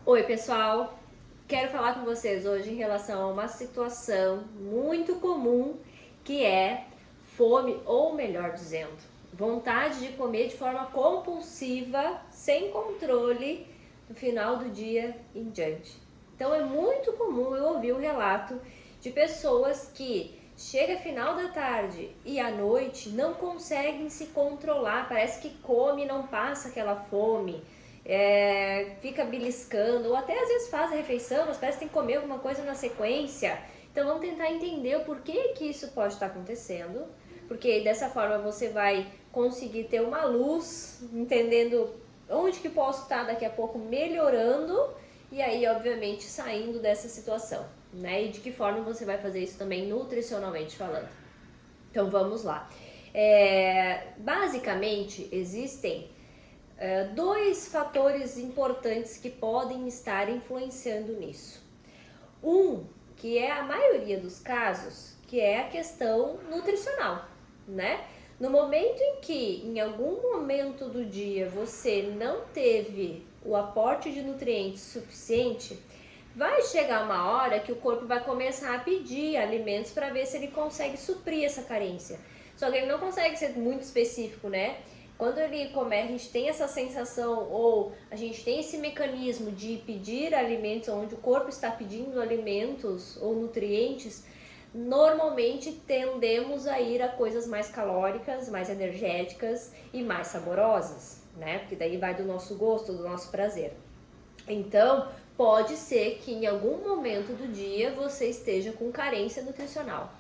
Oi, pessoal! Quero falar com vocês hoje em relação a uma situação muito comum que é fome, ou melhor dizendo, vontade de comer de forma compulsiva, sem controle, no final do dia em diante. Então é muito comum eu ouvir o relato de pessoas que chega final da tarde e à noite não conseguem se controlar, parece que come e não passa aquela fome. Fica beliscando, ou até às vezes faz a refeição, mas parece que tem que comer alguma coisa na sequência. Então vamos tentar entender o porquê que isso pode estar acontecendo, porque dessa forma você vai conseguir ter uma luz, entendendo onde que posso estar daqui a pouco melhorando, e aí obviamente saindo dessa situação, né? E de que forma você vai fazer isso também nutricionalmente falando. Então vamos lá. Basicamente existem dois fatores importantes que podem estar influenciando nisso. Um, que é a maioria dos casos, que é a questão nutricional, né? No momento em que, em algum momento do dia, você não teve o aporte de nutrientes suficiente, vai chegar uma hora que o corpo vai começar a pedir alimentos para ver se ele consegue suprir essa carência. Só que ele não consegue ser muito específico, né? Quando ele começa, a gente tem essa sensação ou a gente tem esse mecanismo de pedir alimentos, onde o corpo está pedindo alimentos ou nutrientes, normalmente tendemos a ir a coisas mais calóricas, mais energéticas e mais saborosas, né? Porque daí vai do nosso gosto, do nosso prazer. Então, pode ser que em algum momento do dia você esteja com carência nutricional.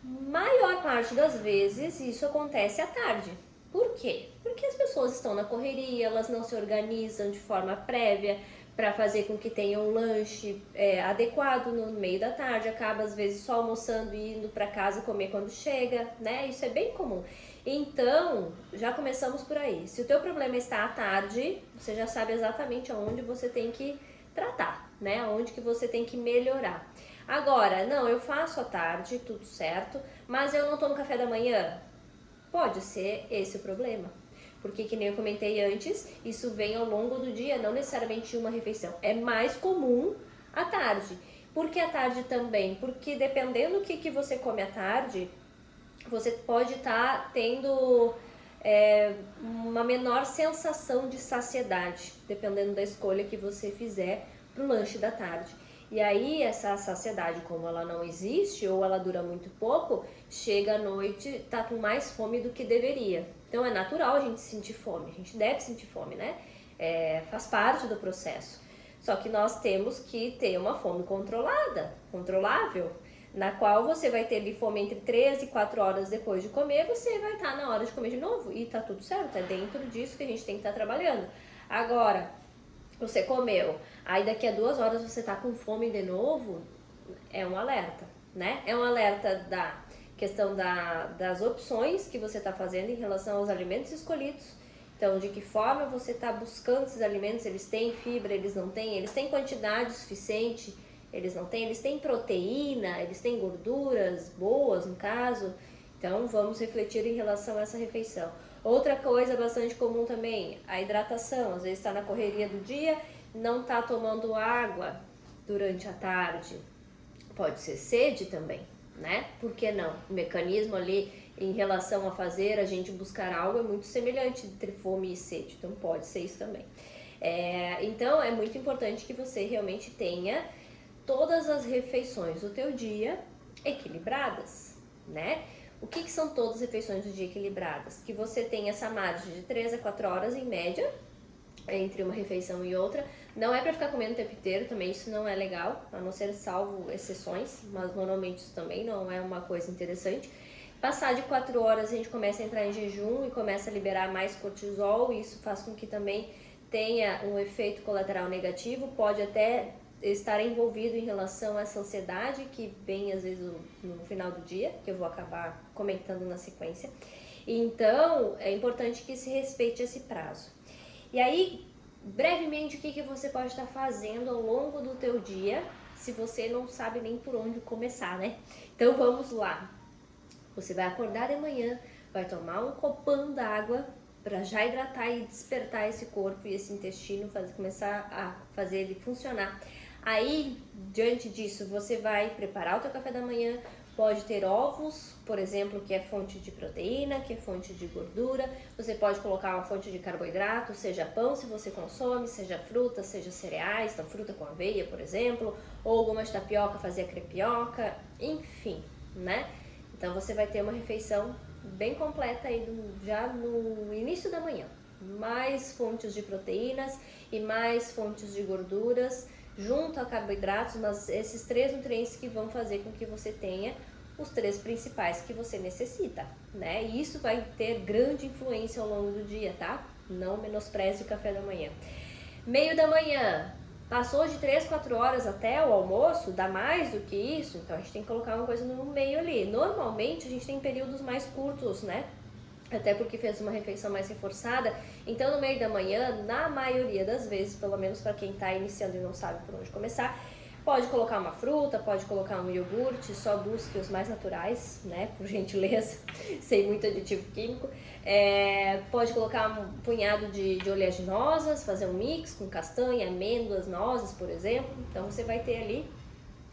Maior parte das vezes isso acontece à tarde. Por quê? Porque as pessoas estão na correria, elas não se organizam de forma prévia para fazer com que tenham um lanche adequado no meio da tarde, acaba às vezes só almoçando e indo para casa comer quando chega, né? Isso é bem comum. Então, já começamos por aí. Se o teu problema está à tarde, você já sabe exatamente aonde você tem que tratar, né? Aonde que você tem que melhorar. Agora, não, eu faço à tarde, tudo certo, mas eu não tomo café da manhã. Pode ser esse o problema. Porque, que nem eu comentei antes, isso vem ao longo do dia, não necessariamente uma refeição. É mais comum à tarde. Por que à tarde também? Porque dependendo do que você come à tarde, você pode estar tendo uma menor sensação de saciedade, dependendo da escolha que você fizer para o lanche da tarde. E aí essa saciedade, como ela não existe ou ela dura muito pouco, chega à noite, tá com mais fome do que deveria. Então é natural a gente sentir fome, a gente deve sentir fome, né? Faz parte do processo. Só que nós temos que ter uma fome controlada, controlável, na qual você vai ter ali fome entre 3 e 4 horas depois de comer, você vai estar na hora de comer de novo e tá tudo certo, é dentro disso que a gente tem que estar trabalhando. Agora, você comeu, aí daqui a 2 horas você tá com fome de novo, é um alerta, né? É um alerta da questão das opções que você está fazendo em relação aos alimentos escolhidos. Então, de que forma você está buscando esses alimentos, eles têm fibra, eles não têm, eles têm quantidade suficiente, eles não têm, eles têm proteína, eles têm gorduras boas no caso. Então, vamos refletir em relação a essa refeição. Outra coisa bastante comum também, a hidratação. Às vezes está na correria do dia, não está tomando água durante a tarde. Pode ser sede também, né? Por que não? O mecanismo ali em relação a fazer a gente buscar algo é muito semelhante entre fome e sede, então pode ser isso também. Então é muito importante que você realmente tenha todas as refeições do teu dia equilibradas, né? O que são todas as refeições do dia equilibradas? Que você tenha essa margem de 3 a 4 horas em média entre uma refeição e outra. Não é para ficar comendo o tempo inteiro também, isso não é legal, a não ser salvo exceções, mas normalmente isso também não é uma coisa interessante. Passar de 4 horas a gente começa a entrar em jejum e começa a liberar mais cortisol, e isso faz com que também tenha um efeito colateral negativo, pode até estar envolvido em relação a essa ansiedade que vem às vezes no final do dia, que eu vou acabar comentando na sequência. Então, é importante que se respeite esse prazo. E aí, brevemente, o que você pode estar fazendo ao longo do teu dia, se você não sabe nem por onde começar, né? Então, vamos lá. Você vai acordar de manhã, vai tomar um copão d'água, para já hidratar e despertar esse corpo e esse intestino, começar a fazer ele funcionar. Aí, diante disso, você vai preparar o teu café da manhã. Pode ter ovos, por exemplo, que é fonte de proteína, que é fonte de gordura. Você pode colocar uma fonte de carboidrato, seja pão se você consome, seja fruta, seja cereais, então fruta com aveia, por exemplo, ou alguma de tapioca, fazer a crepioca, enfim, né? Então você vai ter uma refeição bem completa aí já no início da manhã. Mais fontes de proteínas e mais fontes de gorduras, junto a carboidratos, mas esses 3 nutrientes que vão fazer com que você tenha os 3 principais que você necessita, né? E isso vai ter grande influência ao longo do dia, tá? Não menospreze o café da manhã. Meio da manhã, passou de 3, 4 horas até o almoço, dá mais do que isso, então a gente tem que colocar uma coisa no meio ali. Normalmente a gente tem períodos mais curtos, né? Até porque fez uma refeição mais reforçada. Então no meio da manhã, na maioria das vezes, pelo menos para quem está iniciando e não sabe por onde começar, pode colocar uma fruta, pode colocar um iogurte, só busque os mais naturais, né, por gentileza, sem muito aditivo químico. Pode colocar um punhado de oleaginosas, fazer um mix com castanha, amêndoas, nozes, por exemplo. Então você vai ter ali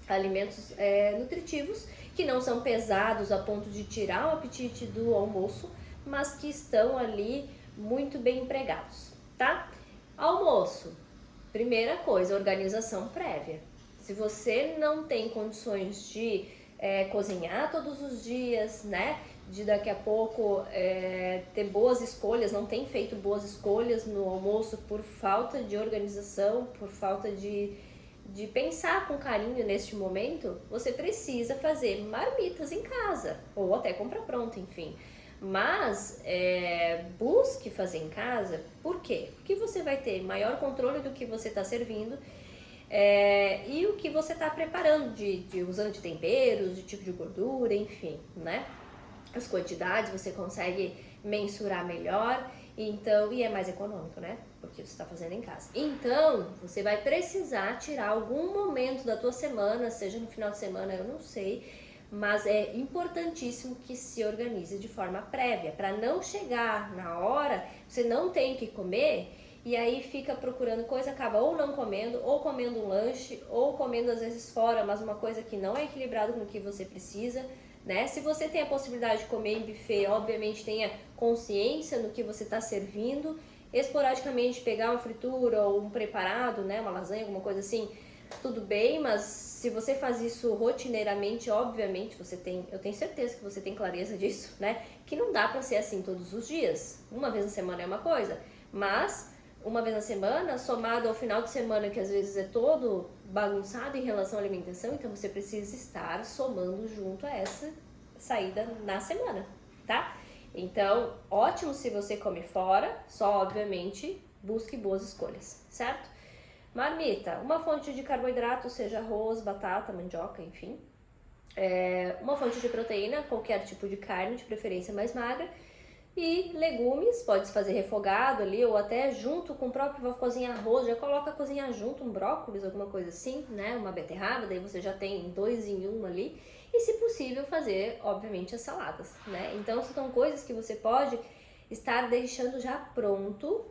alimentos nutritivos que não são pesados a ponto de tirar o apetite do almoço, mas que estão ali muito bem empregados, tá? Almoço, primeira coisa, organização prévia. Se você não tem condições de cozinhar todos os dias, né? De daqui a pouco ter boas escolhas, não tem feito boas escolhas no almoço por falta de organização, por falta de pensar com carinho neste momento, você precisa fazer marmitas em casa, ou até comprar pronto, enfim. Mas busque fazer em casa, por quê? Porque você vai ter maior controle do que você está servindo e o que você está preparando, usando de temperos, de tipo de gordura, enfim, né? As quantidades você consegue mensurar melhor, então, e é mais econômico, né? Porque você está fazendo em casa. Então, você vai precisar tirar algum momento da tua semana, seja no final de semana, eu não sei, mas é importantíssimo que se organize de forma prévia, para não chegar na hora, você não tem que comer, e aí fica procurando coisa, acaba ou não comendo, ou comendo um lanche, ou comendo às vezes fora, mas uma coisa que não é equilibrado com o que você precisa, né? Se você tem a possibilidade de comer em buffet, obviamente tenha consciência no que você está servindo, esporadicamente pegar uma fritura ou um preparado, né? Uma lasanha, alguma coisa assim, tudo bem, mas se você faz isso rotineiramente, obviamente eu tenho certeza que você tem clareza disso, né? Que não dá para ser assim todos os dias. Uma vez na semana é uma coisa, mas uma vez na semana, somado ao final de semana, que às vezes é todo bagunçado em relação à alimentação, então você precisa estar somando junto a essa saída na semana, tá? Então, ótimo se você come fora, só obviamente busque boas escolhas, certo? Marmita, uma fonte de carboidrato, seja arroz, batata, mandioca, enfim. Uma fonte de proteína, qualquer tipo de carne, de preferência mais magra. E legumes, pode se fazer refogado ali, ou até junto com o próprio, vai cozinhar arroz, já coloca a cozinhar junto, um brócolis, alguma coisa assim, né? Uma beterraba, daí você já tem 2 em 1 ali. E se possível fazer, obviamente, as saladas, né? Então são coisas que você pode estar deixando já pronto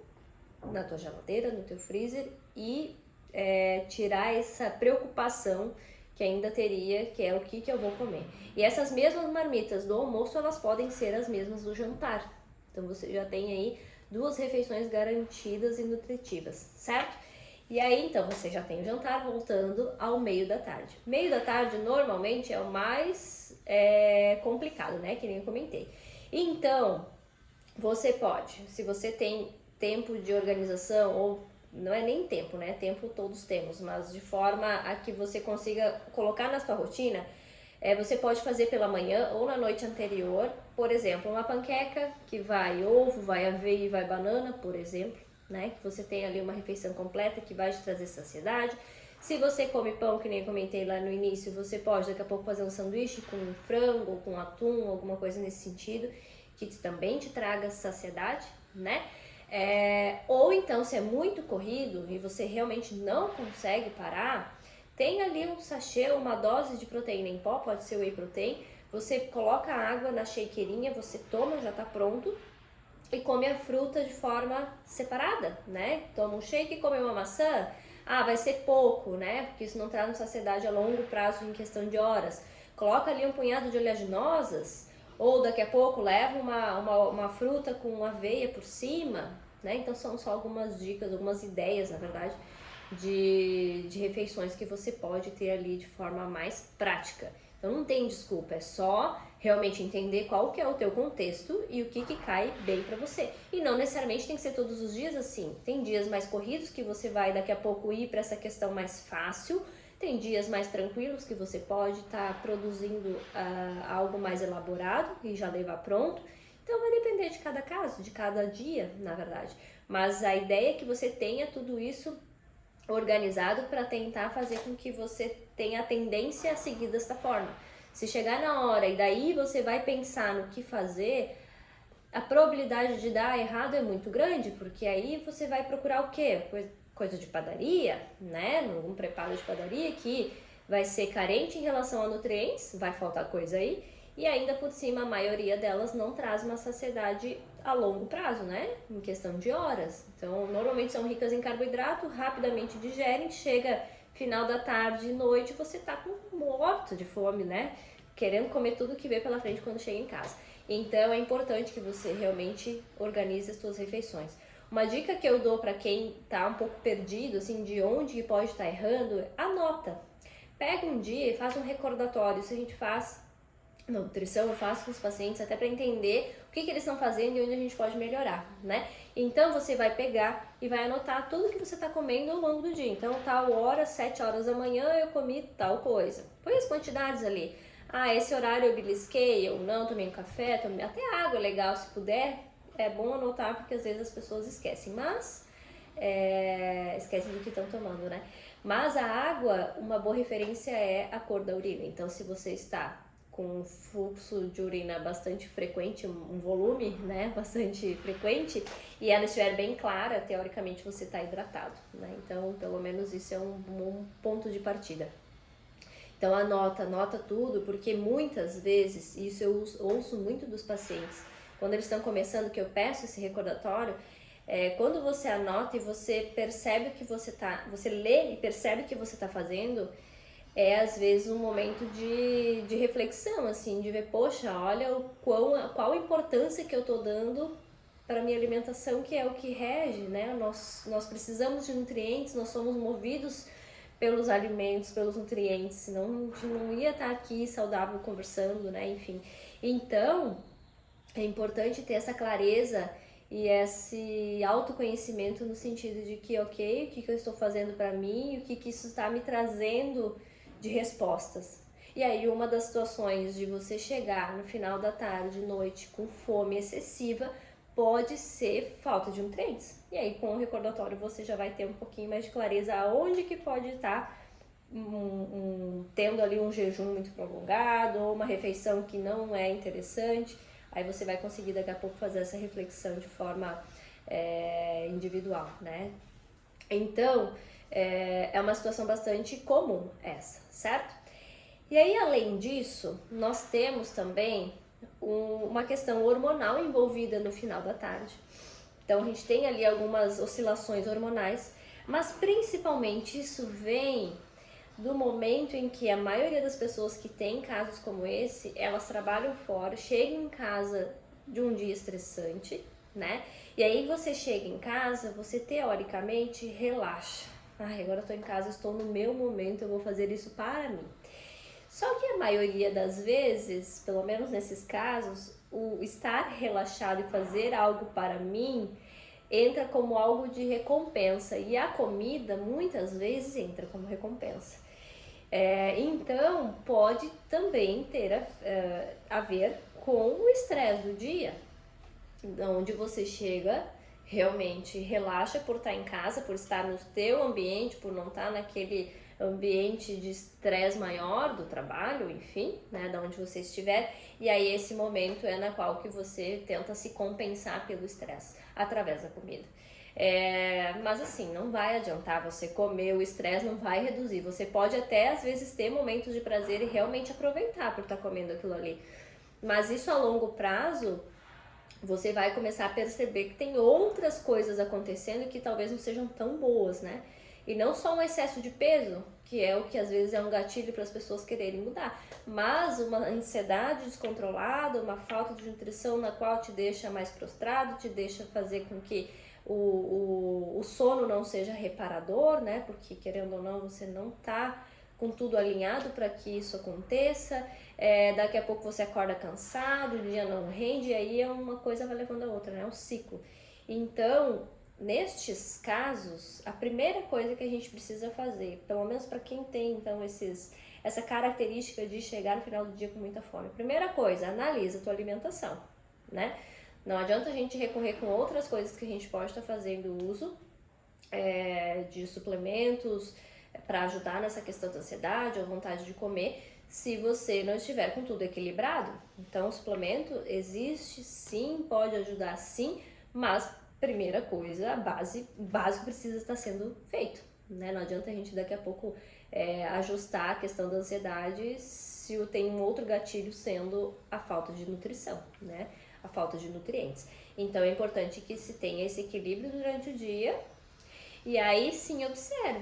na tua geladeira, no teu freezer e tirar essa preocupação que ainda teria, que é o que eu vou comer. E essas mesmas marmitas do almoço, elas podem ser as mesmas do jantar. Então você já tem aí 2 refeições garantidas e nutritivas, certo? E aí, então, você já tem o jantar voltando ao meio da tarde. Meio da tarde, normalmente, é o mais complicado, né? Que nem eu comentei. Então, você pode, se você tem tempo de organização, ou não é nem tempo, né? Tempo todos temos, mas de forma a que você consiga colocar na sua rotina, você pode fazer pela manhã ou na noite anterior, por exemplo, uma panqueca que vai ovo, vai aveia e vai banana, por exemplo, né? Que você tem ali uma refeição completa que vai te trazer saciedade. Se você come pão, que nem eu comentei lá no início, você pode daqui a pouco fazer um sanduíche com frango, com atum, alguma coisa nesse sentido, que também te traga saciedade, né? Ou então, se é muito corrido e você realmente não consegue parar, tem ali um sachê, uma dose de proteína em pó, pode ser whey protein, você coloca a água na shakerinha, você toma, já tá pronto, e come a fruta de forma separada, né? Toma um shake e come uma maçã. Ah, vai ser pouco, né? Porque isso não traz uma saciedade a longo prazo em questão de horas. Coloca ali um punhado de oleaginosas, ou daqui a pouco leva uma fruta com aveia por cima, né? Então são só algumas dicas, algumas ideias, na verdade, de refeições que você pode ter ali de forma mais prática. Então não tem desculpa, é só realmente entender qual que é o teu contexto e o que cai bem para você. E não necessariamente tem que ser todos os dias assim. Tem dias mais corridos que você vai daqui a pouco ir para essa questão mais fácil. Tem dias mais tranquilos que você pode estar produzindo algo mais elaborado e já levar pronto. Então vai depender de cada caso, de cada dia, na verdade. Mas a ideia é que você tenha tudo isso organizado para tentar fazer com que você tenha a tendência a seguir desta forma. Se chegar na hora e daí você vai pensar no que fazer, a probabilidade de dar errado é muito grande, porque aí você vai procurar o quê? Coisa de padaria, né? Um preparo de padaria que vai ser carente em relação a nutrientes, vai faltar coisa aí, e ainda por cima a maioria delas não traz uma saciedade a longo prazo, né? Em questão de horas. Então, normalmente são ricas em carboidrato, rapidamente digerem, chega final da tarde e noite, você tá morto de fome, né? Querendo comer tudo que vê pela frente quando chega em casa. Então, é importante que você realmente organize as suas refeições. Uma dica que eu dou para quem tá um pouco perdido, assim, de onde pode estar errando, anota. Pega um dia e faz um recordatório. Isso a gente faz na nutrição, eu faço com os pacientes até para entender o que eles estão fazendo e onde a gente pode melhorar, né? Então você vai pegar e vai anotar tudo que você está comendo ao longo do dia. Então, tal hora, 7 horas da manhã, eu comi tal coisa. Põe as quantidades ali. Ah, esse horário eu belisquei, eu não tomei um café, tomei até água, é legal, se puder. É bom anotar porque às vezes as pessoas esquecem, mas esquecem do que estão tomando, né? Mas a água, uma boa referência é a cor da urina. Então, se você está com um fluxo de urina bastante frequente, um volume, né, bastante frequente, e ela estiver bem clara, teoricamente você está hidratado, né? Então, pelo menos isso é um ponto de partida. Então, anota tudo, porque muitas vezes, isso eu ouço muito dos pacientes, quando eles estão começando, que eu peço esse recordatório, quando você anota e você percebe o que você lê e percebe o que você está fazendo, às vezes um momento de reflexão, assim, de ver, poxa, olha qual a importância que eu tô dando para minha alimentação, que é o que rege, né? Nós precisamos de nutrientes, nós somos movidos pelos alimentos, pelos nutrientes, senão a gente não ia estar aqui saudável conversando, né? Enfim, então é importante ter essa clareza e esse autoconhecimento no sentido de que, ok, o que eu estou fazendo para mim, o que isso está me trazendo de respostas. E aí uma das situações de você chegar no final da tarde, noite, com fome excessiva, pode ser falta de nutrientes. E aí com o recordatório você já vai ter um pouquinho mais de clareza aonde que pode estar tendo ali um jejum muito prolongado ou uma refeição que não é interessante. Aí você vai conseguir daqui a pouco fazer essa reflexão de forma individual, né? Então, é uma situação bastante comum essa, certo? E aí, além disso, nós temos também uma questão hormonal envolvida no final da tarde. Então, a gente tem ali algumas oscilações hormonais, mas principalmente isso vem do momento em que a maioria das pessoas que tem casos como esse, elas trabalham fora, chegam em casa de um dia estressante, né? E aí você chega em casa, você teoricamente relaxa. Ai, agora eu tô em casa, estou no meu momento, eu vou fazer isso para mim. Só que a maioria das vezes, pelo menos nesses casos, o estar relaxado e fazer algo para mim entra como algo de recompensa. E a comida, muitas vezes, entra como recompensa. Então, pode também ter a ver com o estresse do dia, onde você chega, realmente relaxa por estar em casa, por estar no teu ambiente, por não estar naquele ambiente de estresse maior do trabalho, enfim, né, da onde você estiver, e aí esse momento é na qual que você tenta se compensar pelo estresse, através da comida. Mas assim, não vai adiantar você comer, o estresse não vai reduzir, você pode até às vezes ter momentos de prazer e realmente aproveitar por estar comendo aquilo ali, mas isso a longo prazo você vai começar a perceber que tem outras coisas acontecendo que talvez não sejam tão boas, né? E não só um excesso de peso, que é o que às vezes é um gatilho para as pessoas quererem mudar, mas uma ansiedade descontrolada, uma falta de nutrição na qual te deixa mais prostrado, te deixa fazer com que o sono não seja reparador, né? Porque querendo ou não, você não tá com tudo alinhado para que isso aconteça. Daqui a pouco você acorda cansado, o dia não rende, e aí uma coisa vai levando a outra, né? É um ciclo. Então, nestes casos, a primeira coisa que a gente precisa fazer, pelo menos para quem tem então essa característica de chegar no final do dia com muita fome, primeira coisa, analisa a tua alimentação, né? Não adianta a gente recorrer com outras coisas que a gente pode estar fazendo uso de suplementos para ajudar nessa questão da ansiedade ou vontade de comer, se você não estiver com tudo equilibrado. Então, o suplemento existe sim, pode ajudar sim, mas primeira coisa, o básico precisa estar sendo feito, né? Não adianta a gente daqui a pouco ajustar a questão da ansiedade se tem um outro gatilho sendo a falta de nutrição, né? A falta de nutrientes. Então, é importante que se tenha esse equilíbrio durante o dia e aí sim observe